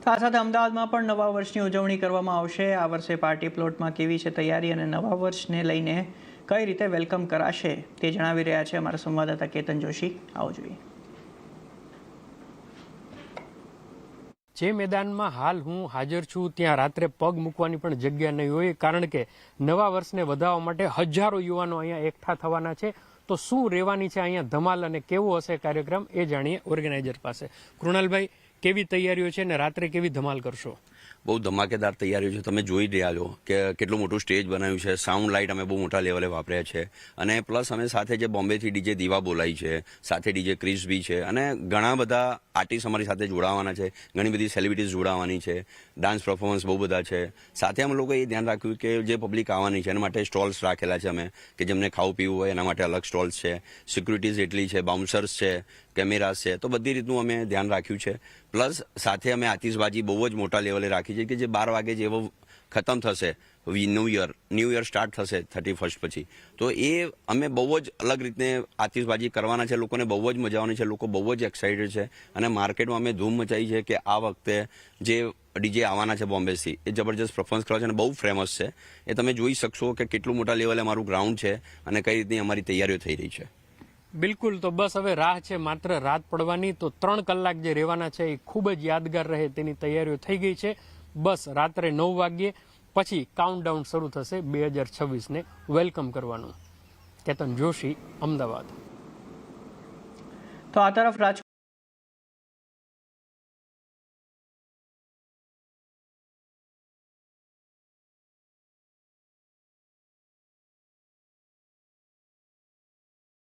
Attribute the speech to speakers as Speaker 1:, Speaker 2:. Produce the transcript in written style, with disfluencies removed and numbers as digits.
Speaker 1: આ સાથે અમદાવાદમાં પણ નવા વર્ષની ઉજવણી કરવામાં આવશે। આ વર્ષે પાર્ટી પ્લોટમાં કેવી છે તૈયારી અને નવા વર્ષને લઈને કઈ રીતે વેલકમ કરાશે તે જણાવી રહ્યા છે અમારા સંવાદદાતા કેતન જોશી। આવો જોઈએ।
Speaker 2: જે મેદાનમાં હાલ હું હાજર છું ત્યાં રાત્રે પગ મૂકવાની પણ જગ્યા નહીં હોય, કારણ કે નવા વર્ષને વધાવવા માટે હજારો યુવાનો અહીંયા એકઠા થવાના છે। તો શું રહેવાની છે અહીંયા ધમાલ અને કેવો હશે કાર્યક્રમ એ જાણીએ ઓર્ગેનાઇઝર પાસે। કૃણાલભાઈ, કેવી તૈયારીઓ છે અને રાત્રે કેવી ધમાલ કરશો?
Speaker 3: બહુ ધમાકેદાર તૈયારીઓ છે। તમે જોઈ રહ્યા છો કે કેટલું મોટું સ્ટેજ બનાવ્યું છે, સાઉન્ડ લાઇટ અમે બહુ મોટા લેવલે વાપર્યા છે, અને પ્લસ અમે સાથે જે બોમ્બેથી ડીજે દીવા બોલાઈ છે, સાથે ડીજે ક્રિસ બી છે, અને ઘણા બધા આર્ટિસ્ટ અમારી સાથે જોડાવાના છે, ઘણી બધી સેલિબ્રિટીઝ જોડાવાની છે, ડાન્સ પરફોર્મન્સ બહુ બધા છે। સાથે અમે લોકો એ ધ્યાન રાખ્યું કે જે પબ્લિક આવવાની છે એના માટે સ્ટોલ્સ રાખેલા છે અમે, કે જેમને ખાવું પીવું હોય એના માટે અલગ સ્ટોલ્સ છે, સિક્યુરિટીઝ એટલી છે, બાઉન્સર્સ છે, કેમેરાસ છે, તો બધી રીતનું અમે ધ્યાન રાખ્યું છે। પ્લસ સાથે અમે આતિશબાજી બહુ જ મોટા લેવલે રાખી છે કે જે 12 વાગે જેવો ખતમ થશે, ન્યૂ યર સ્ટાર્ટ થશે 31 પછી, તો એ અમે બહુ જ અલગ રીતે આતિશબાજી કરવાના છે। લોકોને બહુ જ મજા આવવાની છે, લોકો બહુ જ એક્સાઇટેડ છે, અને માર્કેટમાં અમે ધૂમ મચાઈ છે કે આ વખતે જે ડીજે આવવાના છે બોમ્બેથી એ જબરજસ્ત પરફોર્મન્સ કરવા છે અને બહુ ફેમસ છે। એ તમે જોઈ શકશો કે કેટલું મોટા લેવલે અમારું ગ્રાઉન્ડ છે અને કઈ રીતની અમારી તૈયારીઓ થઈ રહી છે।
Speaker 2: બિલકુલ, તો બસ હવે રાહ છે માત્ર રાત પડવાની। તો 3 કલાક જે રહેવાના છે એ ખૂબ જ યાદગાર રહે તેની તૈયારીઓ થઈ ગઈ છે। બસ રાત્રે 9 વાગ્યે પછી કાઉન્ટડાઉન શરૂ થશે 2026ને વેલકમ કરવાનું। કેતન જોશી, અમદાવાદ।
Speaker 1: તો આ તરફ